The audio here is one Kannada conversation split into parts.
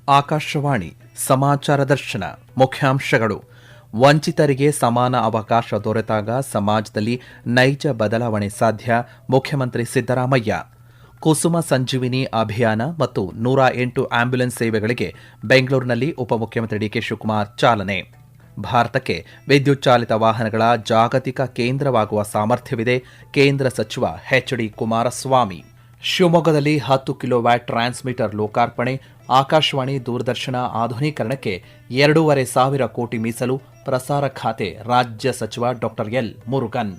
ಆಕಾಶವಾಣಿ ಸಮಾಚಾರ ದರ್ಶನ ಮುಖ್ಯಾಂಶಗಳು. ವಂಚಿತರಿಗೆ ಸಮಾನ ಅವಕಾಶ ದೊರೆತಾಗ ಸಮಾಜದಲ್ಲಿ ನೈಜ ಬದಲಾವಣೆ ಸಾಧ್ಯ. ಮುಖ್ಯಮಂತ್ರಿ ಸಿದ್ದರಾಮಯ್ಯ. ಕುಸುಮ ಸಂಜೀವಿನಿ ಅಭಿಯಾನ ಮತ್ತು 108 ಆಂಬ್ಯುಲೆನ್ಸ್ ಸೇವೆಗಳಿಗೆ ಬೆಂಗಳೂರಿನಲ್ಲಿ ಉಪಮುಖ್ಯಮಂತ್ರಿ ಡಿಕೆ ಶಿವಕುಮಾರ್ ಚಾಲನೆ. ಭಾರತಕ್ಕೆ ವಿದ್ಯುತ್ ಚಾಲಿತ ವಾಹನಗಳ ಜಾಗತಿಕ ಕೇಂದ್ರವಾಗುವ ಸಾಮರ್ಥ್ಯವಿದೆ. ಕೇಂದ್ರ ಸಚಿವ ಎಚ್.ಡಿ. ಕುಮಾರಸ್ವಾಮಿ. ಶಿವಮೊಗ್ಗದಲ್ಲಿ 10 ಕಿಲೋವ್ಯಾಟ್ ಟ್ರಾನ್ಸ್ಮಿಟರ್ ಲೋಕಾರ್ಪಣೆ. ಆಕಾಶವಾಣಿ ದೂರದರ್ಶನ ಆಧುನೀಕರಣಕ್ಕೆ 2,500 ಕೋಟಿ ಮೀಸಲು. ಪ್ರಸಾರ ಖಾತೆ ರಾಜ್ಯ ಸಚಿವ ಡಾ ಎಲ್. ಮುರುಗನ್.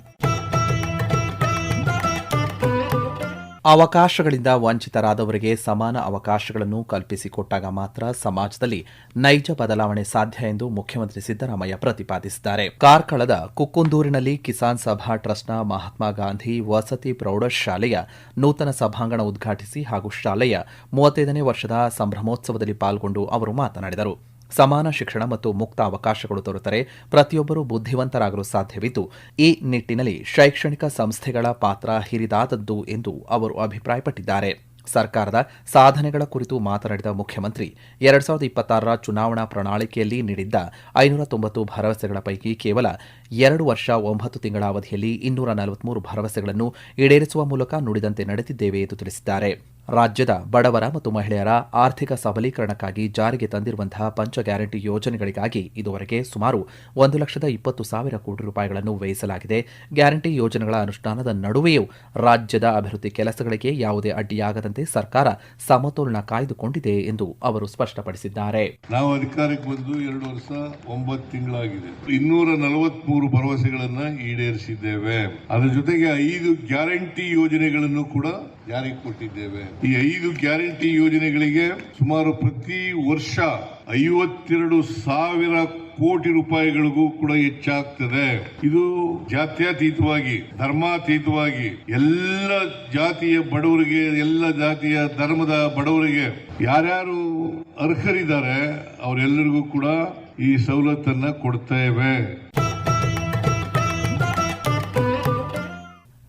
ಅವಕಾಶಗಳಿಂದ ವಂಚಿತರಾದವರಿಗೆ ಸಮಾನ ಅವಕಾಶಗಳನ್ನು ಕಲ್ಪಿಸಿಕೊಟ್ಟಾಗ ಮಾತ್ರ ಸಮಾಜದಲ್ಲಿ ನೈಜ ಬದಲಾವಣೆ ಸಾಧ್ಯ ಎಂದು ಮುಖ್ಯಮಂತ್ರಿ ಸಿದ್ದರಾಮಯ್ಯ ಪ್ರತಿಪಾದಿಸಿದ್ದಾರೆ. ಕಾರ್ಕಳದ ಕುಕ್ಕುಂದೂರಿನಲ್ಲಿ ಕಿಸಾನ್ ಸಭಾ ಟ್ರಸ್ಟ್ನ ಮಹಾತ್ಮ ಗಾಂಧಿ ವಸತಿ ಪ್ರೌಢಶಾಲೆಯ ನೂತನ ಸಭಾಂಗಣ ಉದ್ಘಾಟಿಸಿ ಹಾಗೂ ಶಾಲೆಯ 35ನೇ ವರ್ಷದ ಸಂಭ್ರಮೋತ್ಸವದಲ್ಲಿ ಪಾಲ್ಗೊಂಡು ಅವರು ಮಾತನಾಡಿದರು. ಸಮಾನ ಶಿಕ್ಷಣ ಮತ್ತು ಮುಕ್ತ ಅವಕಾಶಗಳು ದೊರೆತರೆ ಪ್ರತಿಯೊಬ್ಬರೂ ಬುದ್ಧಿವಂತರಾಗಲು ಸಾಧ್ಯವಿದ್ದು, ಈ ನಿಟ್ಟಿನಲ್ಲಿ ಶೈಕ್ಷಣಿಕ ಸಂಸ್ಥೆಗಳ ಪಾತ್ರ ಹಿರಿದಾದದ್ದು ಎಂದು ಅವರು ಅಭಿಪ್ರಾಯಪಟ್ಟಿದ್ದಾರೆ. ಸರ್ಕಾರದ ಸಾಧನೆಗಳ ಕುರಿತು ಮಾತನಾಡಿದ ಮುಖ್ಯಮಂತ್ರಿ 2026ರ ಚುನಾವಣಾ ಪ್ರಣಾಳಿಕೆಯಲ್ಲಿ ನೀಡಿದ್ದ 590 ಭರವಸೆಗಳ ಪೈಕಿ ಕೇವಲ 2 ವರ್ಷ 9 ತಿಂಗಳ ಅವಧಿಯಲ್ಲಿ 243 ಭರವಸೆಗಳನ್ನು ಈಡೇರಿಸುವ ಮೂಲಕ ನುಡಿದಂತೆ ನಡೆದಿದ್ದೇವೆ ಎಂದು ತಿಳಿಸಿದ್ದಾರೆ. ರಾಜ್ಯದ ಬಡವರ ಮತ್ತು ಮಹಿಳೆಯರ ಆರ್ಥಿಕ ಸಬಲೀಕರಣಕ್ಕಾಗಿ ಜಾರಿಗೆ ತಂದಿರುವಂತಹ ಪಂಚ ಗ್ಯಾರಂಟಿ ಯೋಜನೆಗಳಿಗಾಗಿ ಇದುವರೆಗೆ ಸುಮಾರು 1,20,000 ಕೋಟಿ ರೂಪಾಯಿಗಳನ್ನು ವ್ಯಯಿಸಲಾಗಿದೆ. ಗ್ಯಾರಂಟಿ ಯೋಜನೆಗಳ ಅನುಷ್ಠಾನದ ನಡುವೆಯೂ ರಾಜ್ಯದ ಅಭಿವೃದ್ಧಿ ಕೆಲಸಗಳಿಗೆ ಯಾವುದೇ ಅಡ್ಡಿಯಾಗದಂತೆ ಸರ್ಕಾರ ಸಮತೋಲನ ಕಾಯ್ದುಕೊಂಡಿದೆ ಎಂದು ಅವರು ಸ್ಪಷ್ಟಪಡಿಸಿದ್ದಾರೆ. ನಾವು ಅಧಿಕಾರಕ್ಕೆ ಬಂದು 2 ವರ್ಷ 9 ತಿಂಗಳಾಗಿದೆ. 243 ಭರವಸೆಗಳನ್ನು ಈಡೇರಿಸಿದ್ದೇವೆ. ಅದರ ಜೊತೆಗೆ 5 ಗ್ಯಾರಂಟಿ ಯೋಜನೆಗಳನ್ನು ಕೂಡ ಜಾರಿಗೆ ಕೊಟ್ಟಿದ್ದೇವೆ. ಈ 5 ಗ್ಯಾರಂಟಿ ಯೋಜನೆಗಳಿಗೆ ಸುಮಾರು ಪ್ರತಿ ವರ್ಷ 52,000 ಕೋಟಿ ರೂಪಾಯಿಗಳಿಗೂ ಕೂಡ ಹೆಚ್ಚಾಗ್ತದೆ. ಇದು ಜಾತ್ಯತೀತವಾಗಿ, ಧರ್ಮಾತೀತವಾಗಿ ಎಲ್ಲ ಜಾತಿಯ ಬಡವರಿಗೆ, ಎಲ್ಲ ಜಾತಿಯ ಧರ್ಮದ ಬಡವರಿಗೆ ಯಾರ್ಯಾರು ಅರ್ಹರಿದ್ದಾರೆ ಅವರೆಲ್ಲರಿಗೂ ಕೂಡ ಈ ಸವಲತ್ತನ್ನ ಕೊಡ್ತೇವೆ.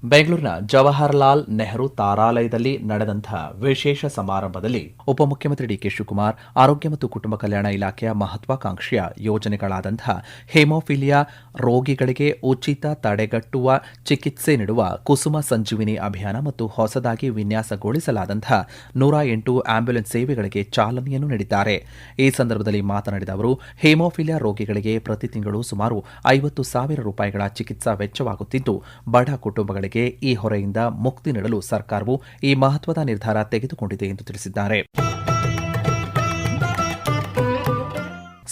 ಬೆಂಗಳೂರಿನ ಜವಾಹರಲಾಲ್ ನೆಹರು ತಾರಾಲಯದಲ್ಲಿ ನಡೆದಂತಹ ವಿಶೇಷ ಸಮಾರಂಭದಲ್ಲಿ ಉಪಮುಖ್ಯಮಂತ್ರಿ ಡಿಕೆ ಶಿವಕುಮಾರ್ ಆರೋಗ್ಯ ಮತ್ತು ಕುಟುಂಬ ಕಲ್ಯಾಣ ಇಲಾಖೆಯ ಮಹತ್ವಾಕಾಂಕ್ಷೆಯ ಯೋಜನೆಗಳಾದಂತಹ ಹೇಮೋಫಿಲಿಯಾ ರೋಗಿಗಳಿಗೆ ಉಚಿತ ತಡೆಗಟ್ಟುವ ಚಿಕಿತ್ಸೆ ನೀಡುವ ಕುಸುಮ ಸಂಜೀವಿನಿ ಅಭಿಯಾನ ಮತ್ತು ಹೊಸದಾಗಿ ವಿನ್ಯಾಸಗೊಳಿಸಲಾದಂತಹ 108 ಆಂಬ್ಯುಲೆನ್ಸ್ ಸೇವೆಗಳಿಗೆ ಚಾಲನೆಯನ್ನು ನೀಡಿದ್ದಾರೆ. ಈ ಸಂದರ್ಭದಲ್ಲಿ ಮಾತನಾಡಿದ ಅವರು, ಹೇಮೋಫಿಲಿಯಾ ರೋಗಿಗಳಿಗೆ ಪ್ರತಿ ತಿಂಗಳು ಸುಮಾರು 50,000 ರೂಪಾಯಿಗಳ ಚಿಕಿತ್ಸಾ ವೆಚ್ಚವಾಗುತ್ತಿದ್ದು, ಬಡ ಕುಟುಂಬಗಳಿಗೆ ಈ ಹೊರೆಯಿಂದ ಮುಕ್ತಿ ನೀಡಲು ಸರ್ಕಾರವು ಈ ಮಹತ್ವದ ನಿರ್ಧಾರ ತೆಗೆದುಕೊಂಡಿದೆ ಎಂದು ತಿಳಿಸಿದ್ದಾರೆ.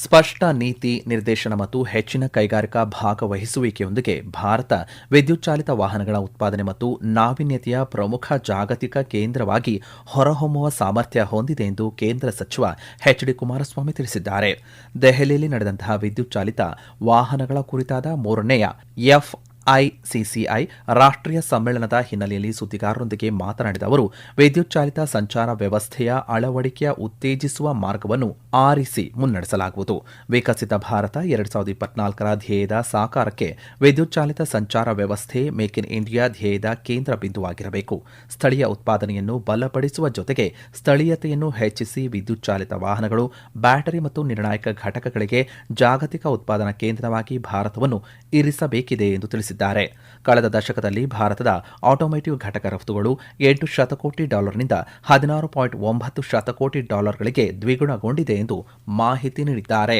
ಸ್ಪಷ್ಟ ನೀತಿ ನಿರ್ದೇಶನ ಮತ್ತು ಹೆಚ್ಚಿನ ಕೈಗಾರಿಕಾ ಭಾಗವಹಿಸುವಿಕೆಯೊಂದಿಗೆ ಭಾರತ ವಿದ್ಯುತ್ ಚಾಲಿತ ವಾಹನಗಳ ಉತ್ಪಾದನೆ ಮತ್ತು ನಾವೀನ್ಯತೆಯ ಪ್ರಮುಖ ಜಾಗತಿಕ ಕೇಂದ್ರವಾಗಿ ಹೊರಹೊಮ್ಮುವ ಸಾಮರ್ಥ್ಯ ಹೊಂದಿದೆ ಎಂದು ಕೇಂದ್ರ ಸಚಿವ ಎಚ್.ಡಿ. ಕುಮಾರಸ್ವಾಮಿ ತಿಳಿಸಿದ್ದಾರೆ. ದೆಹಲಿಯಲ್ಲಿ ನಡೆದಂತಹ ವಿದ್ಯುತ್ ಚಾಲಿತ ವಾಹನಗಳ ಕುರಿತಾದ 3ನೇ FICCI ರಾಷ್ಟ್ರೀಯ ಸಮ್ಮೇಳನದ ಹಿನ್ನೆಲೆಯಲ್ಲಿ ಸುದ್ದಿಗಾರರೊಂದಿಗೆ ಮಾತನಾಡಿದ ಅವರು, ವಿದ್ಯುತ್ ಚಾಲಿತ ಸಂಚಾರ ವ್ಯವಸ್ಥೆಯ ಅಳವಡಿಕೆಯ ಉತ್ತೇಜಿಸುವ ಮಾರ್ಗವನ್ನು ಆರಿಸಿ ಮುನ್ನಡೆಸಲಾಗುವುದು. ವಿಕಸಿತ ಭಾರತ 2024ರ ಧ್ಯೇಯದ ಸಾಕಾರಕ್ಕೆ ವಿದ್ಯುತ್ ಚಾಲಿತ ಸಂಚಾರ ವ್ಯವಸ್ಥೆ ಮೇಕ್ ಇನ್ ಇಂಡಿಯಾ ಧ್ಯೇಯದ ಕೇಂದ್ರ ಬಿಂದುವಾಗಿರಬೇಕು. ಸ್ಥಳೀಯ ಉತ್ಪಾದನೆಯನ್ನು ಬಲಪಡಿಸುವ ಜೊತೆಗೆ ಸ್ಥಳೀಯತೆಯನ್ನು ಹೆಚ್ಚಿಸಿ ವಿದ್ಯುತ್ ಚಾಲಿತ ವಾಹನಗಳು, ಬ್ಯಾಟರಿ ಮತ್ತು ನಿರ್ಣಾಯಕ ಘಟಕಗಳಿಗೆ ಜಾಗತಿಕ ಉತ್ಪಾದನಾ ಕೇಂದ್ರವಾಗಿ ಭಾರತವನ್ನು ಇರಿಸಬೇಕಿದೆ ಎಂದು ತಿಳಿಸಿದ್ದಾರೆ. ಕಳೆದ ದಶಕದಲ್ಲಿ ಭಾರತದ ಆಟೋಮೇಟಿವ್ ಘಟಕ ರಫ್ತುಗಳು $8 ಶತಕೋಟಿ ನಿಂದ $16.9 ಶತಕೋಟಿ ಗಳಿಗೆ ದ್ವಿಗುಣಗೊಂಡಿದೆ ಎಂದು ಮಾಹಿತಿ ನೀಡಿದ್ದಾರೆ.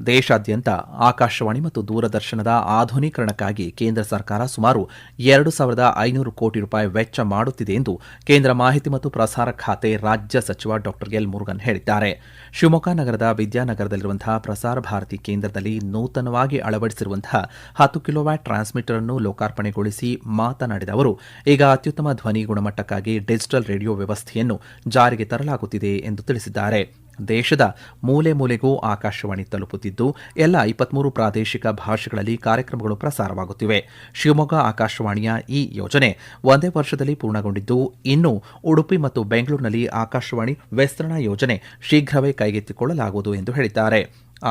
ದೇಶಾದ್ಯಂತ ಆಕಾಶವಾಣಿ ಮತ್ತು ದೂರದರ್ಶನದ ಆಧುನೀಕರಣಕ್ಕಾಗಿ ಕೇಂದ್ರ ಸರ್ಕಾರ ಸುಮಾರು 2,500 ಕೋಟಿ ರೂಪಾಯಿ ವೆಚ್ಚ ಮಾಡುತ್ತಿದೆ ಎಂದು ಕೇಂದ್ರ ಮಾಹಿತಿ ಮತ್ತು ಪ್ರಸಾರ ಖಾತೆ ರಾಜ್ಯ ಸಚಿವ ಡಾ ಎಲ್. ಮುರುಗನ್ ಹೇಳಿದ್ದಾರೆ. ಶಿವಮೊಗ್ಗ ನಗರದ ವಿದ್ಯಾನಗರದಲ್ಲಿರುವಂತಹ ಪ್ರಸಾರ ಭಾರತಿ ಕೇಂದ್ರದಲ್ಲಿ ನೂತನವಾಗಿ ಅಳವಡಿಸಿರುವಂತಹ 10 ಕಿಲೋವ್ಯಾಟ್ ಟ್ರಾನ್ಸ್ಮಿಟರ್ ಅನ್ನು ಲೋಕಾರ್ಪಣೆಗೊಳಿಸಿ ಮಾತನಾಡಿದ ಅವರು, ಈಗ ಅತ್ಯುತ್ತಮ ಧ್ವನಿ ಗುಣಮಟ್ಟಕ್ಕಾಗಿ ಡಿಜಿಟಲ್ ರೇಡಿಯೋ ವ್ಯವಸ್ಥೆಯನ್ನು ಜಾರಿಗೆ ತರಲಾಗುತ್ತಿದೆ ಎಂದು ತಿಳಿಸಿದ್ದಾರೆ. ದೇಶದ ಮೂಲೆ ಮೂಲೆಗೂ ಆಕಾಶವಾಣಿ ತಲುಪುತ್ತಿದ್ದು, ಎಲ್ಲ 23 ಪ್ರಾದೇಶಿಕ ಭಾಷೆಗಳಲ್ಲಿ ಕಾರ್ಯಕ್ರಮಗಳು ಪ್ರಸಾರವಾಗುತ್ತಿವೆ. ಶಿವಮೊಗ್ಗ ಆಕಾಶವಾಣಿಯ ಈ ಯೋಜನೆ ಒಂದೇ ವರ್ಷದಲ್ಲಿ ಪೂರ್ಣಗೊಂಡಿದ್ದು, ಇನ್ನು ಉಡುಪಿ ಮತ್ತು ಬೆಂಗಳೂರಿನಲ್ಲಿ ಆಕಾಶವಾಣಿ ವಿಸ್ತರಣಾ ಯೋಜನೆ ಶೀಘ್ರವೇ ಕೈಗೆತ್ತಿಕೊಳ್ಳಲಾಗುವುದು ಎಂದು ಹೇಳಿದ್ದಾರೆ.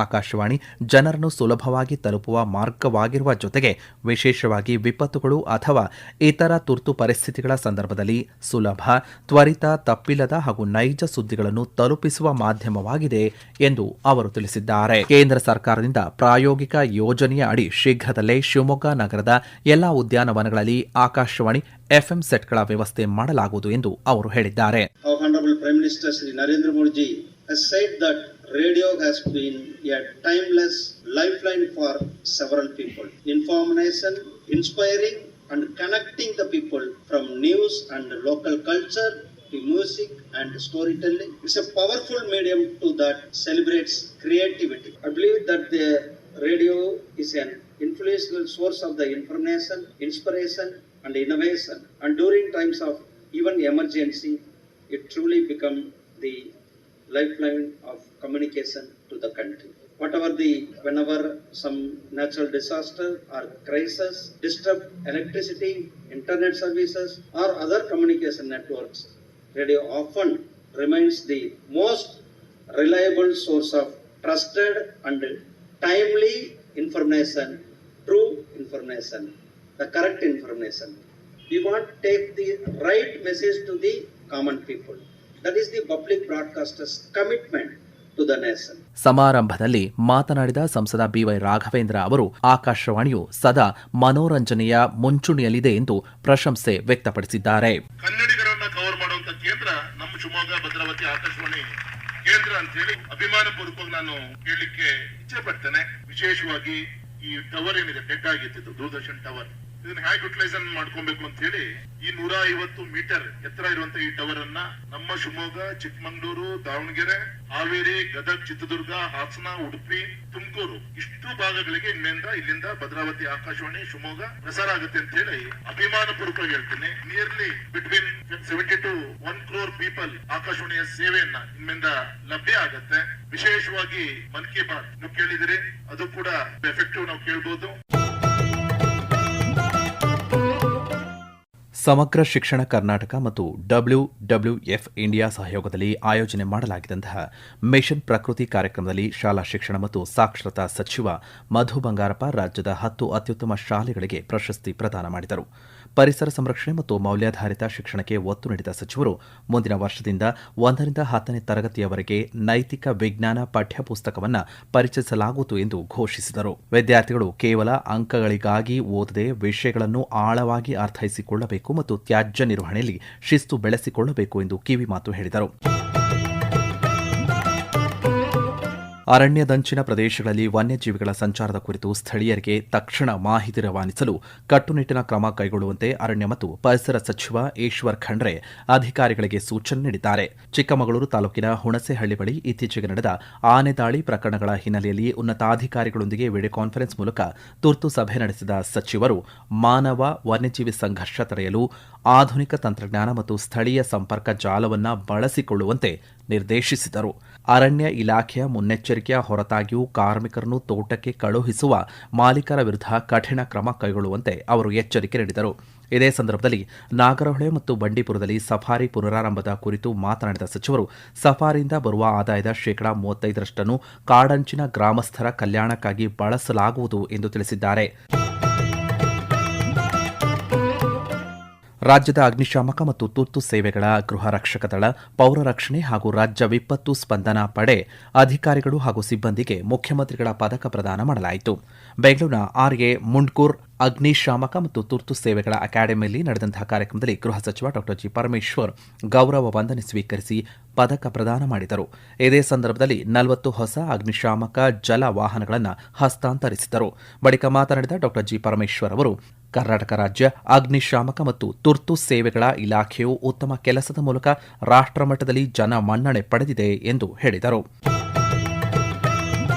ಆಕಾಶವಾಣಿ ಜನರನ್ನು ಸುಲಭವಾಗಿ ತಲುಪುವ ಮಾರ್ಗವಾಗಿರುವ ಜೊತೆಗೆ ವಿಶೇಷವಾಗಿ ವಿಪತ್ತುಗಳು ಅಥವಾ ಇತರ ತುರ್ತು ಪರಿಸ್ಥಿತಿಗಳ ಸಂದರ್ಭದಲ್ಲಿ ಸುಲಭ, ತ್ವರಿತ, ತಪ್ಪಿಲ್ಲದ ಹಾಗೂ ನೈಜ ಸುದ್ದಿಗಳನ್ನು ತಲುಪಿಸುವ ಮಾಧ್ಯಮವಾಗಿದೆ ಎಂದು ಅವರು ತಿಳಿಸಿದ್ದಾರೆ. ಕೇಂದ್ರ ಸರ್ಕಾರದಿಂದ ಪ್ರಾಯೋಗಿಕ ಯೋಜನೆಯ ಅಡಿ ಶೀಘ್ರದಲ್ಲೇ ಶಿವಮೊಗ್ಗ ನಗರದ ಎಲ್ಲಾ ಉದ್ಯಾನವನಗಳಲ್ಲಿ ಆಕಾಶವಾಣಿ ಎಫ್ಎಂ ಸೆಟ್ಗಳ ವ್ಯವಸ್ಥೆ ಮಾಡಲಾಗುವುದು ಎಂದು ಅವರು ಹೇಳಿದ್ದಾರೆ. Our Honorable Prime Minister Shri Narendra Modi ji has said that radio has been a timeless lifeline for several people. Information, inspiring and connecting the people from news and local culture to music and storytelling. It's a powerful medium that celebrates creativity. I believe that the radio is an influential source of the information, inspiration and innovation, and during times of even emergency it truly become the lifeline of communication to the country. Whenever some natural disaster or crisis disturb electricity, internet services or other communication networks, radio often remains the most reliable source of trusted and timely information, true information, the correct information. We want to take the right message to the common people. That is the public broadcaster's commitment to the nation. ಸಮಾರಂಭದಲ್ಲಿ ಮಾತನಾಡಿದ ಸಂಸದ ಬಿವೈ ರಾಘವೇಂದ್ರ ಅವರು ಆಕಾಶವಾಣಿಯು ಸದಾ ಮನೋರಂಜನೆಯ ಮುಂಚೂಣಿಯಲ್ಲಿದೆ ಎಂದು ಪ್ರಶಂಸೆ ವ್ಯಕ್ತಪಡಿಸಿದ್ದಾರೆ. ಕನ್ನಡಿಗರನ್ನ ಕವರ್ ಮಾಡುವಂತ ಕೇಂದ್ರ ನಮ್ಮ ಶಿವಮೊಗ್ಗ ಭದ್ರಾವತಿ ಆಕಾಶವಾಣಿ ಕೇಂದ್ರ ಅಂತ ಹೇಳಿ ಅಭಿಮಾನ ಪೂರ್ವಕವಾಗಿ ನಾನು ಹೇಳಲಿಕ್ಕೆ ಇಚ್ಛೆ ಪಡ್ತೇನೆ. ವಿಶೇಷವಾಗಿ ಈ ಟವರ್ ಏನಿದೆ, ಡೆಡ್ ಆಗಿತ್ತು ದೂರದರ್ಶನ್ ಟವರ್, ಇದನ್ನ ಹೇಗೆ ಯುಟಿಲೈಸೇಷನ್ ಮಾಡ್ಕೊಬೇಕು ಅಂತ ಹೇಳಿ ಈ 150 ಮೀಟರ್ ಎತ್ತರ ಇರುವಂತ ಈ ಟವರ್ ಅನ್ನ ನಮ್ಮ ಶಿವಮೊಗ್ಗ, ಚಿಕ್ಕಮಗಳೂರು, ದಾವಣಗೆರೆ, ಹಾವೇರಿ, ಗದಗ, ಚಿತ್ರದುರ್ಗ, ಹಾಸನ, ಉಡುಪಿ, ತುಮಕೂರು ಇಷ್ಟು ಭಾಗಗಳಿಗೆ ಇಲ್ಲಿಂದ ಭದ್ರಾವತಿ ಆಕಾಶವಾಣಿ ಶಿವಮೊಗ್ಗ ಪ್ರಸಾರ ಆಗುತ್ತೆ ಅಂತ ಹೇಳಿ ಅಭಿಮಾನ ಪೂರ್ವಕವಾಗಿ ಹೇಳ್ತೀನಿ. Nearly between 70 to 1 crore people ಆಕಾಶವಾಣಿಯ ಸೇವೆಯನ್ನ ಇನ್ಮಿಂದ ಲಭ್ಯ ಆಗತ್ತೆ. ವಿಶೇಷವಾಗಿ ಮನ್ ಕಿ ಬಾತ್ ನೀವು ಕೇಳಿದಿರಿ, ಅದು ಕೂಡ ಎಫೆಕ್ಟಿವ್ ನಾವು ಕೇಳಬಹುದು. ಸಮಗ್ರ ಶಿಕ್ಷಣ ಕರ್ನಾಟಕ ಮತ್ತು WWF ಇಂಡಿಯಾ ಸಹಯೋಗದಲ್ಲಿ ಆಯೋಜನೆ ಮಾಡಲಾಗಿದ್ದಂತಹ ಮಿಷನ್ ಪ್ರಕೃತಿ ಕಾರ್ಯಕ್ರಮದಲ್ಲಿ ಶಾಲಾ ಶಿಕ್ಷಣ ಮತ್ತು ಸಾಕ್ಷರತಾ ಸಚಿವ ಮಧು ಬಂಗಾರಪ್ಪ ರಾಜ್ಯದ 10 ಅತ್ಯುತ್ತಮ ಶಾಲೆಗಳಿಗೆ ಪ್ರಶಸ್ತಿ ಪ್ರದಾನ ಮಾಡಿದರು. ಪರಿಸರ ಸಂರಕ್ಷಣೆ ಮತ್ತು ಮೌಲ್ಯಾಧಾರಿತ ಶಿಕ್ಷಣಕ್ಕೆ ಒತ್ತು ನೀಡಿದ ಸಚಿವರು ಮುಂದಿನ ವರ್ಷದಿಂದ 1ರಿಂದ 10ನೇ ತರಗತಿಯವರೆಗೆ ನೈತಿಕ ವಿಜ್ಞಾನ ಪಠ್ಯಪುಸ್ತಕವನ್ನು ಪರಿಚಯಿಸಲಾಗುವುದು ಎಂದು ಘೋಷಿಸಿದರು. ವಿದ್ಯಾರ್ಥಿಗಳು ಕೇವಲ ಅಂಕಗಳಿಗಾಗಿ ಓದದೆ ವಿಷಯಗಳನ್ನು ಆಳವಾಗಿ ಅರ್ಥೈಸಿಕೊಳ್ಳಬೇಕು ಮತ್ತು ತ್ಯಾಜ್ಯ ನಿರ್ವಹಣೆಯಲ್ಲಿ ಶಿಸ್ತು ಬೆಳೆಸಿಕೊಳ್ಳಬೇಕು ಎಂದು ಕಿವಿಮಾತು ಹೇಳಿದರು. ಅರಣ್ಯದಂಚಿನ ಪ್ರದೇಶಗಳಲ್ಲಿ ವನ್ಯಜೀವಿಗಳ ಸಂಚಾರದ ಕುರಿತು ಸ್ಥಳೀಯರಿಗೆ ತಕ್ಷಣ ಮಾಹಿತಿ ರವಾನಿಸಲು ಕಟ್ಟುನಿಟ್ಟಿನ ಕ್ರಮ ಕೈಗೊಳ್ಳುವಂತೆ ಅರಣ್ಯ ಮತ್ತು ಪರಿಸರ ಸಚಿವ ಈಶ್ವರ್ ಖಂಡ್ರೆ ಅಧಿಕಾರಿಗಳಿಗೆ ಸೂಚನೆ ನೀಡಿದ್ದಾರೆ. ಚಿಕ್ಕಮಗಳೂರು ತಾಲೂಕಿನ ಹುಣಸೆಹಳ್ಳಿ ಬಳಿ ಇತ್ತೀಚೆಗೆ ನಡೆದ ಆನೆ ದಾಳಿ ಪ್ರಕರಣಗಳ ಹಿನ್ನೆಲೆಯಲ್ಲಿ ಉನ್ನತಾಧಿಕಾರಿಗಳೊಂದಿಗೆ ವಿಡಿಯೋ ಕಾನ್ಫರೆನ್ಸ್ ಮೂಲಕ ತುರ್ತು ಸಭೆ ನಡೆಸಿದ ಸಚಿವರು ಮಾನವ ವನ್ಯಜೀವಿ ಸಂಘರ್ಷ ತಡೆಯಲು ಆಧುನಿಕ ತಂತ್ರಜ್ಞಾನ ಮತ್ತು ಸ್ಥಳೀಯ ಸಂಪರ್ಕ ಜಾಲವನ್ನು ಬಳಸಿಕೊಳ್ಳುವಂತೆ ನಿರ್ದೇಶಿಸಿದರು. ಅರಣ್ಯ ಇಲಾಖೆಯ ಮುನ್ನೆಚ್ಚರಿಕೆಯ ಹೊರತಾಗಿಯೂ ಕಾರ್ಮಿಕರನ್ನು ತೋಟಕ್ಕೆ ಕಳುಹಿಸುವ ಮಾಲೀಕರ ವಿರುದ್ಧ ಕಠಿಣ ಕ್ರಮ ಕೈಗೊಳ್ಳುವಂತೆ ಅವರು ಎಚ್ಚರಿಕೆ ನೀಡಿದರು. ಇದೇ ಸಂದರ್ಭದಲ್ಲಿ ನಾಗರಹೊಳೆ ಮತ್ತು ಬಂಡೀಪುರದಲ್ಲಿ ಸಫಾರಿ ಪುನರಾರಂಭದ ಕುರಿತು ಮಾತನಾಡಿದ ಸಚಿವರು ಸಫಾರಿಯಿಂದ ಬರುವ ಆದಾಯದ 35% ಕಾಡಂಚಿನ ಗ್ರಾಮಸ್ಥರ ಕಲ್ಯಾಣಕ್ಕಾಗಿ ಬಳಸಲಾಗುವುದು ಎಂದು ತಿಳಿಸಿದ್ದಾರೆ. ರಾಜ್ಯದ ಅಗ್ನಿಶಾಮಕ ಮತ್ತು ತುರ್ತು ಸೇವೆಗಳ ಗೃಹ ರಕ್ಷಕ ದಳ, ಪೌರ ರಕ್ಷಣೆ ಹಾಗೂ ರಾಜ್ಯ ವಿಪತ್ತು ಸ್ಪಂದನಾ ಪಡೆ ಅಧಿಕಾರಿಗಳು ಹಾಗೂ ಸಿಬ್ಬಂದಿಗೆ ಮುಖ್ಯಮಂತ್ರಿಗಳ ಪದಕ ಪ್ರದಾನ ಮಾಡಲಾಯಿತು. ಬೆಂಗಳೂರಿನ ಆರ್ಎ ಮುಂಡ್ಕೂರ್ ಅಗ್ನಿಶಾಮಕ ಮತ್ತು ತುರ್ತು ಸೇವೆಗಳ ಅಕಾಡೆಮಿಯಲ್ಲಿ ನಡೆದಂತಹ ಕಾರ್ಯಕ್ರಮದಲ್ಲಿ ಗೃಹ ಸಚಿವ ಡಾ ಜಿ ಪರಮೇಶ್ವರ್ ಗೌರವ ವಂದನೆ ಸ್ವೀಕರಿಸಿ ಪದಕ ಪ್ರದಾನ ಮಾಡಿದರು. ಇದೇ ಸಂದರ್ಭದಲ್ಲಿ 40 ಹೊಸ ಅಗ್ನಿಶಾಮಕ ಜಲ ವಾಹನಗಳನ್ನು ಹಸ್ತಾಂತರಿಸಿದರು. ಬಳಿಕ ಮಾತನಾಡಿದ ಡಾ ಜಿ ಪರಮೇಶ್ವರ್ ಅವರು, ಕರ್ನಾಟಕ ರಾಜ್ಯ ಅಗ್ನಿಶಾಮಕ ಮತ್ತು ತುರ್ತು ಸೇವೆಗಳ ಇಲಾಖೆಯು ಉತ್ತಮ ಕೆಲಸದ ಮೂಲಕ ರಾಷ್ಟ್ರಮಟ್ಟದಲ್ಲಿ ಜನ ಮನ್ನಣೆ ಪಡೆದಿದೆ ಎಂದು ಹೇಳಿದರು.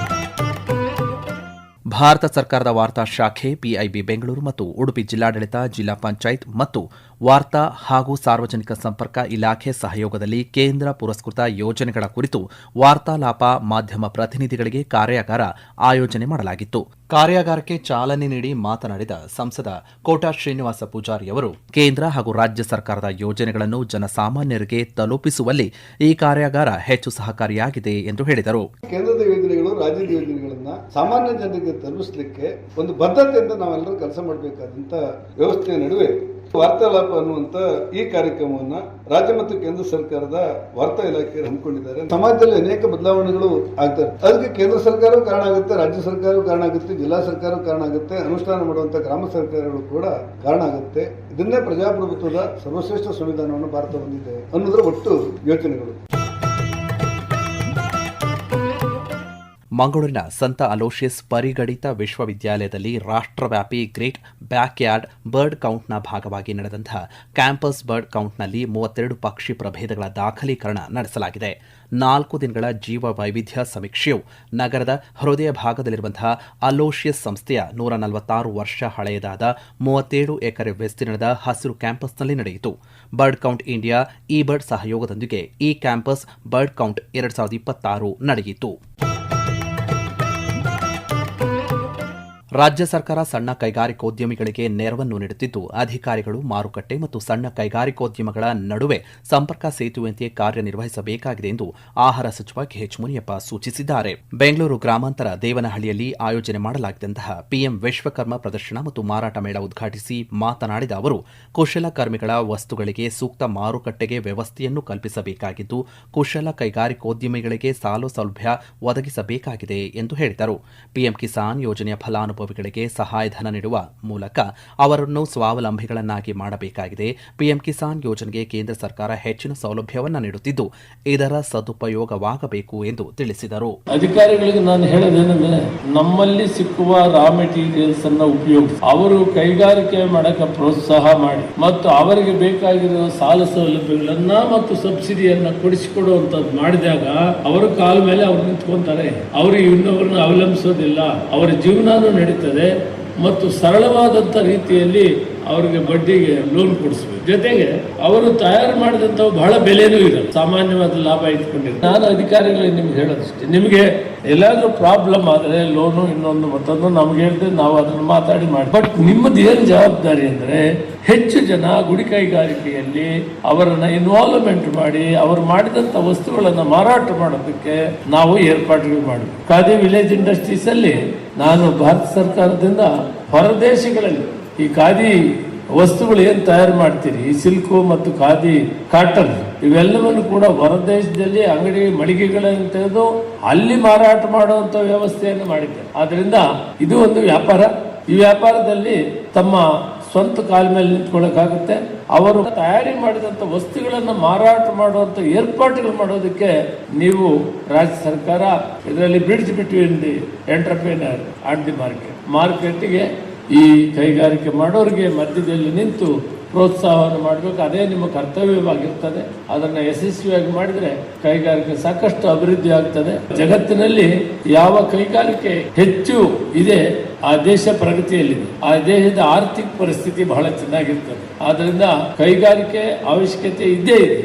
ಭಾರತ ಸರ್ಕಾರದ ವಾರ್ತಾ ಶಾಖೆ ಪಿಐಬಿ ಬೆಂಗಳೂರು ಮತ್ತು ಉಡುಪಿ ಜಿಲ್ಲಾಡಳಿತ, ಜಿಲ್ಲಾ ಪಂಚಾಯತ್ ಮತ್ತು ವಾರ್ತಾ ಹಾಗೂ ಸಾರ್ವಜನಿಕ ಸಂಪರ್ಕ ಇಲಾಖೆ ಸಹಯೋಗದಲ್ಲಿ ಕೇಂದ್ರ ಪುರಸ್ಕೃತ ಯೋಜನೆಗಳ ಕುರಿತು ವಾರ್ತಾಲಾಪ ಮಾಧ್ಯಮ ಪ್ರತಿನಿಧಿಗಳಿಗೆ ಕಾರ್ಯಾಗಾರ ಆಯೋಜನೆ ಮಾಡಲಾಗಿತ್ತು. ಕಾರ್ಯಾಗಾರಕ್ಕೆ ಚಾಲನೆ ನೀಡಿ ಮಾತನಾಡಿದ ಸಂಸದ ಕೋಟಾ ಶ್ರೀನಿವಾಸ ಪೂಜಾರಿ ಅವರು ಕೇಂದ್ರ ಹಾಗೂ ರಾಜ್ಯ ಸರ್ಕಾರದ ಯೋಜನೆಗಳನ್ನು ಜನಸಾಮಾನ್ಯರಿಗೆ ತಲುಪಿಸುವಲ್ಲಿ ಈ ಕಾರ್ಯಾಗಾರ ಹೆಚ್ಚು ಸಹಕಾರಿಯಾಗಿದೆ ಎಂದು ಹೇಳಿದರು. ಕೇಂದ್ರದ ಯೋಜನೆಗಳು ರಾಜ್ಯದ ಯೋಜನೆಗಳನ್ನ ಸಾಮಾನ್ಯ ಜನರಿಗೆ ತಲುಪಿಸಲಿಕ್ಕೆ ಒಂದು ಬದ್ಧತೆಯಿಂದ ನಾವೆಲ್ಲರೂ ಕೆಲಸ ಮಾಡಬೇಕಾದಂತ ವ್ಯವಸ್ಥೆಯ ನಡುವೆ ವಾರ್ತಾಲಾಪ ಅನ್ನುವಂತ ಈ ಕಾರ್ಯಕ್ರಮವನ್ನ ರಾಜ್ಯ ಮತ್ತು ಕೇಂದ್ರ ಸರ್ಕಾರದ ವಾರ್ತಾ ಇಲಾಖೆಯವರು ಹಮ್ಮಿಕೊಂಡಿದ್ದಾರೆ. ಸಮಾಜದಲ್ಲಿ ಅನೇಕ ಬದಲಾವಣೆಗಳು ಆಗ್ತವೆ. ಅದಕ್ಕೆ ಕೇಂದ್ರ ಸರ್ಕಾರವೂ ಕಾರಣ ಆಗುತ್ತೆ, ರಾಜ್ಯ ಸರ್ಕಾರವೂ ಕಾರಣ ಆಗುತ್ತೆ, ಜಿಲ್ಲಾ ಸರ್ಕಾರವೂ ಕಾರಣ ಆಗುತ್ತೆ, ಅನುಷ್ಠಾನ ಮಾಡುವಂತ ಗ್ರಾಮ ಸರ್ಕಾರಗಳು ಕೂಡ ಕಾರಣ ಆಗುತ್ತೆ. ಇದನ್ನೇ ಪ್ರಜಾಪ್ರಭುತ್ವದ ಸರ್ವಶ್ರೇಷ್ಠ ಸಂವಿಧಾನವನ್ನು ಭಾರತ ಹೊಂದಿದೆ ಅನ್ನೋದರ ಒಟ್ಟು ಯೋಚನೆಗಳು. ಮಂಗಳೂರಿನ ಸಂತ ಅಲೋಷಿಯಸ್ ಪರಿಗಣಿತ ವಿಶ್ವವಿದ್ಯಾಲಯದಲ್ಲಿ ರಾಷ್ಟ್ರವ್ಯಾಪಿ ಗ್ರೇಟ್ ಬ್ಯಾಕ್ಯಾರ್ಡ್ ಬರ್ಡ್ ಕೌಂಟ್ನ ಭಾಗವಾಗಿ ನಡೆದಂತಹ ಕ್ಯಾಂಪಸ್ ಬರ್ಡ್ ಕೌಂಟ್ನಲ್ಲಿ 32 ಪಕ್ಷಿ ಪ್ರಭೇದಗಳ ದಾಖಲೀಕರಣ ನಡೆಸಲಾಗಿದೆ. 4 ದಿನಗಳ ಜೀವ ವೈವಿಧ್ಯ ಸಮೀಕ್ಷೆಯು ನಗರದ ಹೃದಯ ಭಾಗದಲ್ಲಿರುವಂತಹ ಅಲೋಷಿಯಸ್ ಸಂಸ್ಥೆಯ 146 ವರ್ಷ ಹಳೆಯದಾದ 37 ಎಕರೆ ವಿಸ್ತೀರ್ಣದ ಹಸಿರು ಕ್ಯಾಂಪಸ್ನಲ್ಲಿ ನಡೆಯಿತು. ಬರ್ಡ್ ಕೌಂಟ್ ಇಂಡಿಯಾ ಈ ಬರ್ಡ್ ಸಹಯೋಗದೊಂದಿಗೆ ಈ ಕ್ಯಾಂಪಸ್ ಬರ್ಡ್ ಕೌಂಟ್ 2026 ನಡೆಯಿತು. ರಾಜ್ಯ ಸರ್ಕಾರ ಸಣ್ಣ ಕೈಗಾರಿಕೋದ್ಯಮಿಗಳಿಗೆ ನೆರವನ್ನು ನೀಡುತ್ತಿದ್ದು, ಅಧಿಕಾರಿಗಳು ಮಾರುಕಟ್ಟೆ ಮತ್ತು ಸಣ್ಣ ಕೈಗಾರಿಕೋದ್ಯಮಗಳ ನಡುವೆ ಸಂಪರ್ಕ ಸೇತುವೆಯಂತೆ ಕಾರ್ಯನಿರ್ವಹಿಸಬೇಕಾಗಿದೆ ಎಂದು ಆಹಾರ ಸಚಿವ ಕೆಎಚ್ ಮುನಿಯಪ್ಪ ಸೂಚಿಸಿದ್ದಾರೆ. ಬೆಂಗಳೂರು ಗ್ರಾಮಾಂತರ ದೇವನಹಳ್ಳಿಯಲ್ಲಿ ಆಯೋಜನೆ ಮಾಡಲಾಗಿದ್ದಂತಹ ಪಿಎಂ ವಿಶ್ವಕರ್ಮ ಪ್ರದರ್ಶನ ಮತ್ತು ಮಾರಾಟ ಮೇಳ ಉದ್ಘಾಟಿಸಿ ಮಾತನಾಡಿದ ಅವರು, ಕುಶಲಕರ್ಮಿಗಳ ವಸ್ತುಗಳಿಗೆ ಸೂಕ್ತ ಮಾರುಕಟ್ಟೆಗೆ ವ್ಯವಸ್ಥೆಯನ್ನು ಕಲ್ಪಿಸಬೇಕಾಗಿದ್ದು, ಕುಶಲ ಕೈಗಾರಿಕೋದ್ಯಮಿಗಳಿಗೆ ಸಾಲ ಸೌಲಭ್ಯ ಒದಗಿಸಬೇಕಾಗಿದೆ ಎಂದು ಹೇಳಿದರು. ಪಿಎಂ ಕಿಸಾನ್ ಯೋಜನೆಯ ಫಲಾನುಭವಿಗಳಿಗೆ ಸಹಾಯಧನ ನೀಡುವ ಮೂಲಕ ಅವರನ್ನು ಸ್ವಾವಲಂಬಿಗಳನ್ನಾಗಿ ಮಾಡಬೇಕಾಗಿದೆ. ಪಿಎಂ ಕಿಸಾನ್ ಯೋಜನೆಗೆ ಕೇಂದ್ರ ಸರ್ಕಾರ ಹೆಚ್ಚಿನ ಸೌಲಭ್ಯವನ್ನು ನೀಡುತ್ತಿದ್ದು, ಇದರ ಸದುಪಯೋಗವಾಗಬೇಕು ಎಂದು ತಿಳಿಸಿದರು. ಅಧಿಕಾರಿಗಳಿಗೆ ನಾನು ಹೇಳೋದೇನೆಂದ್ರೆ, ನಮ್ಮಲ್ಲಿ ಸಿಕ್ಕುವ ರಾ ಮೆಟೀರಿಯಲ್ಸ್ ಅನ್ನು ಉಪಯೋಗಿಸಿ ಅವರು ಕೈಗಾರಿಕೆ ಮಾಡಕ್ಕೆ ಪ್ರೋತ್ಸಾಹ ಮಾಡಿ ಮತ್ತು ಅವರಿಗೆ ಬೇಕಾಗಿರುವ ಸಾಲ ಸೌಲಭ್ಯಗಳನ್ನ ಮತ್ತು ಸಬ್ಸಿಡಿಯನ್ನ ಕೊಡಿಸಿಕೊಡುವಂತದ್ದು ಮಾಡಿದಾಗ ಅವರ ಕಾಲ ಮೇಲೆ ಅವ್ರು ನಿಂತ್ಕೊಂತಾರೆ. ಅವರು ಇನ್ನೊಬ್ಬರನ್ನ ಅವಲಂಬಿಸೋದಿಲ್ಲ, ಅವರ ಜೀವನನೂ ನಡೀತದೆ ಮತ್ತು ಸರಳವಾದಂಥ ರೀತಿಯಲ್ಲಿ ಅವರಿಗೆ ಬಡ್ಡಿಗೆ ಲೋನ್ ಕೊಡಿಸಬೇಕು. ಜೊತೆಗೆ ಅವರು ತಯಾರು ಮಾಡಿದಂಥವು ಬಹಳ ಬೆಲೆನೂ ಇರಲ್ಲ, ಸಾಮಾನ್ಯವಾದ ಲಾಭ ಇಟ್ಕೊಂಡಿರ್ತಾರೆ. ನಾನು ಅಧಿಕಾರಿಗಳಿಗೆ ನಿಮ್ಗೆ ಹೇಳೋದಷ್ಟೇ, ನಿಮಗೆ ಎಲ್ಲಾದ್ರೂ ಪ್ರಾಬ್ಲಮ್ ಆದರೆ ಲೋನು ಇನ್ನೊಂದು ಮತ್ತೊಂದು ನಮ್ಗೆ ಹೇಳಿದ್ರೆ ನಾವು ಅದನ್ನು ಮಾತಾಡಿ ಮಾಡಿ. ಬಟ್ ನಿಮ್ಮದು ಏನು ಜವಾಬ್ದಾರಿ ಅಂದರೆ, ಹೆಚ್ಚು ಜನ ಗುಡಿ ಕೈಗಾರಿಕೆಯಲ್ಲಿ ಅವರನ್ನ ಇನ್ವಾಲ್ವ್ಮೆಂಟ್ ಮಾಡಿ ಅವರು ಮಾಡಿದಂಥ ವಸ್ತುಗಳನ್ನು ಮಾರಾಟ ಮಾಡೋದಕ್ಕೆ ನಾವು ಏರ್ಪಾಡುಗಳು ಮಾಡಬೇಕು. ಖಾದಿ ವಿಲೇಜ್ ಇಂಡಸ್ಟ್ರೀಸ್ ಅಲ್ಲಿ ನಾನು ಭಾರತ ಸರ್ಕಾರದಿಂದ ಹೊರದೇಶಗಳಲ್ಲಿ ಈ ಖಾದಿ ವಸ್ತುಗಳು ಏನು ತಯಾರು ಮಾಡ್ತೀರಿ, ಈ ಸಿಲ್ಕು ಮತ್ತು ಖಾದಿ ಕಾಟನ್ ಇವೆಲ್ಲವನ್ನು ಕೂಡ ಹೊರದೇಶದಲ್ಲಿ ಅಂಗಡಿ ಮಳಿಗೆಗಳನ್ನು ತೆಗೆದು ಅಲ್ಲಿ ಮಾರಾಟ ಮಾಡುವಂತ ವ್ಯವಸ್ಥೆಯನ್ನು ಮಾಡಿದ್ದಾರೆ. ಆದ್ರಿಂದ ಇದು ಒಂದು ವ್ಯಾಪಾರ. ಈ ವ್ಯಾಪಾರದಲ್ಲಿ ತಮ್ಮ ಸ್ವಂತ ಕಾಲ ಮೇಲೆ ನಿಂತ್ಕೊಳ್ಳೋಕ್ಕಾಗುತ್ತೆ. ಅವರು ತಯಾರಿ ಮಾಡಿದಂಥ ವಸ್ತುಗಳನ್ನು ಮಾರಾಟ ಮಾಡುವಂಥ ಏರ್ಪಾಡುಗಳು ಮಾಡೋದಕ್ಕೆ ನೀವು ರಾಜ್ಯ ಸರ್ಕಾರ ಇದರಲ್ಲಿ bridge between the entrepreneur and the ಮಾರ್ಕೆಟ್ಗೆ ಈ ಕೈಗಾರಿಕೆ ಮಾಡೋರಿಗೆ ಮಧ್ಯದಲ್ಲಿ ನಿಂತು ಪ್ರೋತ್ಸಾಹವನ್ನು ಮಾಡಬೇಕು. ಅದೇ ನಿಮ್ಮ ಕರ್ತವ್ಯವಾಗಿರ್ತದೆ. ಅದನ್ನು ಯಶಸ್ವಿಯಾಗಿ ಮಾಡಿದರೆ ಕೈಗಾರಿಕೆ ಸಾಕಷ್ಟು ಅಭಿವೃದ್ಧಿ ಆಗ್ತದೆ. ಜಗತ್ತಿನಲ್ಲಿ ಯಾವ ಕೈಗಾರಿಕೆ ಹೆಚ್ಚು ಇದೆ ಆ ದೇಶ ಪ್ರಗತಿಯಲ್ಲಿದೆ, ಆ ದೇಶದ ಆರ್ಥಿಕ ಪರಿಸ್ಥಿತಿ ಬಹಳ ಚೆನ್ನಾಗಿರ್ತದೆ. ಆದ್ದರಿಂದ ಕೈಗಾರಿಕೆ ಅವಶ್ಯಕತೆ ಇದ್ದೇ ಇದೆ.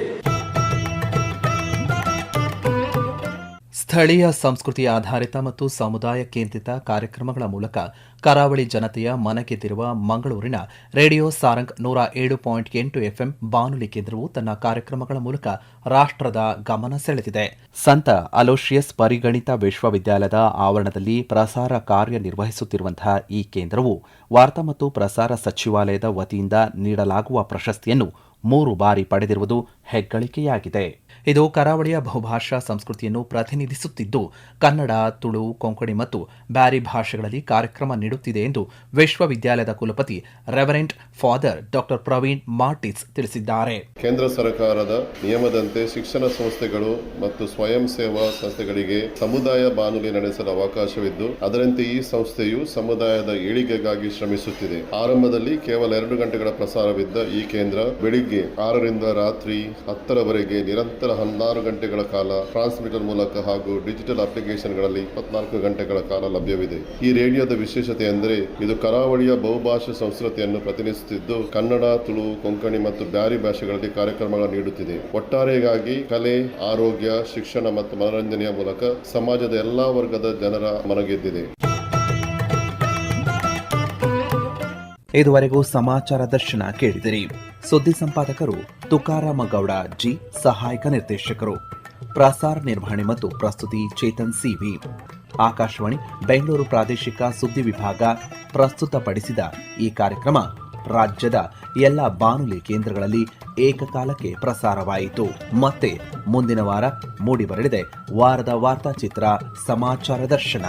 ಸ್ಥಳೀಯ ಸಂಸ್ಕೃತಿ ಆಧಾರಿತ ಮತ್ತು ಸಮುದಾಯ ಕೇಂದ್ರಿತ ಕಾರ್ಯಕ್ರಮಗಳ ಮೂಲಕ ಕರಾವಳಿ ಜನತೆಯ ಮನಗೆದ್ದಿರುವ ಮಂಗಳೂರಿನ ರೇಡಿಯೋ ಸಾರಂಗ್ 107.8 FM ಬಾನುಲಿ ಕೇಂದ್ರವು ತನ್ನ ಕಾರ್ಯಕ್ರಮಗಳ ಮೂಲಕ ರಾಷ್ಟ್ರದ ಗಮನ ಸೆಳೆದಿದೆ. ಸಂತ ಅಲೋಷಿಯಸ್ ಪರಿಗಣಿತ ವಿಶ್ವವಿದ್ಯಾಲಯದ ಆವರಣದಲ್ಲಿ ಪ್ರಸಾರ ಕಾರ್ಯನಿರ್ವಹಿಸುತ್ತಿರುವಂತಹ ಈ ಕೇಂದ್ರವು ವಾರ್ತಾ ಮತ್ತು ಪ್ರಸಾರ ಸಚಿವಾಲಯದ ವತಿಯಿಂದ ನೀಡಲಾಗುವ ಪ್ರಶಸ್ತಿಯನ್ನು 3 ಬಾರಿ ಪಡೆದಿರುವುದು ಹೆಗ್ಗಳಿಕೆಯಾಗಿದೆ. ಇದು ಕರಾವಳಿಯ ಬಹುಭಾಷಾ ಸಂಸ್ಕೃತಿಯನ್ನು ಪ್ರತಿನಿಧಿಸುತ್ತಿದ್ದು, ಕನ್ನಡ, ತುಳು, ಕೊಂಕಣಿ ಮತ್ತು ಬ್ಯಾರಿ ಭಾಷೆಗಳಲ್ಲಿ ಕಾರ್ಯಕ್ರಮ ನೀಡುತ್ತಿದೆ ಎಂದು ವಿಶ್ವವಿದ್ಯಾಲಯದ ಕುಲಪತಿ ರೆವರೆಂಟ್ ಫಾದರ್ ಡಾಕ್ಟರ್ ಪ್ರವೀಣ್ ಮಾರ್ಟಿಸ್ ತಿಳಿಸಿದ್ದಾರೆ. ಕೇಂದ್ರ ಸರ್ಕಾರದ ನಿಯಮದಂತೆ ಶಿಕ್ಷಣ ಸಂಸ್ಥೆಗಳು ಮತ್ತು ಸ್ವಯಂ ಸೇವಾ ಸಂಸ್ಥೆಗಳಿಗೆ ಸಮುದಾಯ ಬಾನುಲಿ ನಡೆಸಲು ಅವಕಾಶವಿದ್ದು, ಅದರಂತೆ ಈ ಸಂಸ್ಥೆಯು ಸಮುದಾಯದ ಏಳಿಗೆಗಾಗಿ ಶ್ರಮಿಸುತ್ತಿದೆ. ಆರಂಭದಲ್ಲಿ ಕೇವಲ 2 ಗಂಟೆಗಳ ಪ್ರಸಾರವಿದ್ದ ಈ ಕೇಂದ್ರ ಬೆಳಿಗ್ಗೆ 6 ರಿಂದ ರಾತ್ರಿ 10ರವರೆಗೆ ನಿರಂತರ 16 ಗಂಟೆಗಳ ಕಾಲ ಟ್ರಾನ್ಸ್ಮಿಟರ್ ಮೂಲಕ ಹಾಗೂ ಡಿಜಿಟಲ್ ಅಪ್ಲಿಕೇಶನ್ಗಳಲ್ಲಿ 24 ಗಂಟೆಗಳ ಕಾಲ ಲಭ್ಯವಿದೆ. ಈ ರೇಡಿಯೋದ ವಿಶೇಷತೆ ಎಂದರೆ ಇದು ಕರಾವಳಿಯ ಬಹುಭಾಷಾ ಸಂಸ್ಕೃತಿಯನ್ನು ಪ್ರತಿನಿಧಿಸುತ್ತಿದ್ದು, ಕನ್ನಡ, ತುಳು, ಕೊಂಕಣಿ ಮತ್ತು ಬ್ಯಾರಿ ಭಾಷೆಗಳಲ್ಲಿ ಕಾರ್ಯಕ್ರಮಗಳನ್ನು ನೀಡುತ್ತಿದೆ. ಒಟ್ಟಾರೆಯಾಗಿ ಕಲೆ, ಆರೋಗ್ಯ, ಶಿಕ್ಷಣ ಮತ್ತು ಮನರಂಜನೆಯ ಮೂಲಕ ಸಮಾಜದ ಎಲ್ಲಾ ವರ್ಗದ ಜನರ ಮನಗೆದ್ದಿದೆ. ಇದುವರೆಗೂ ಸಮಾಚಾರ ದರ್ಶನ ಕೇಳಿದಿರಿ. ಸುದ್ದಿ ಸಂಪಾದಕರು ತುಕಾರಾಮ ಗೌಡ ಜಿ, ಸಹಾಯಕ ನಿರ್ದೇಶಕರು, ಪ್ರಸಾರ ನಿರ್ವಹಣೆ ಮತ್ತು ಪ್ರಸ್ತುತಿ ಚೇತನ್ ಸಿವಿ. ಆಕಾಶವಾಣಿ ಬೆಂಗಳೂರು ಪ್ರಾದೇಶಿಕ ಸುದ್ದಿ ವಿಭಾಗ ಪ್ರಸ್ತುತಪಡಿಸಿದ ಈ ಕಾರ್ಯಕ್ರಮ ರಾಜ್ಯದ ಎಲ್ಲ ಬಾನುಲಿ ಕೇಂದ್ರಗಳಲ್ಲಿ ಏಕಕಾಲಕ್ಕೆ ಪ್ರಸಾರವಾಯಿತು. ಮತ್ತೆ ಮುಂದಿನ ವಾರ ಮೂಡಿಬರಲಿದೆ ವಾರದ ವಾರ್ತಾಚಿತ್ರ ಸಮಾಚಾರ ದರ್ಶನ.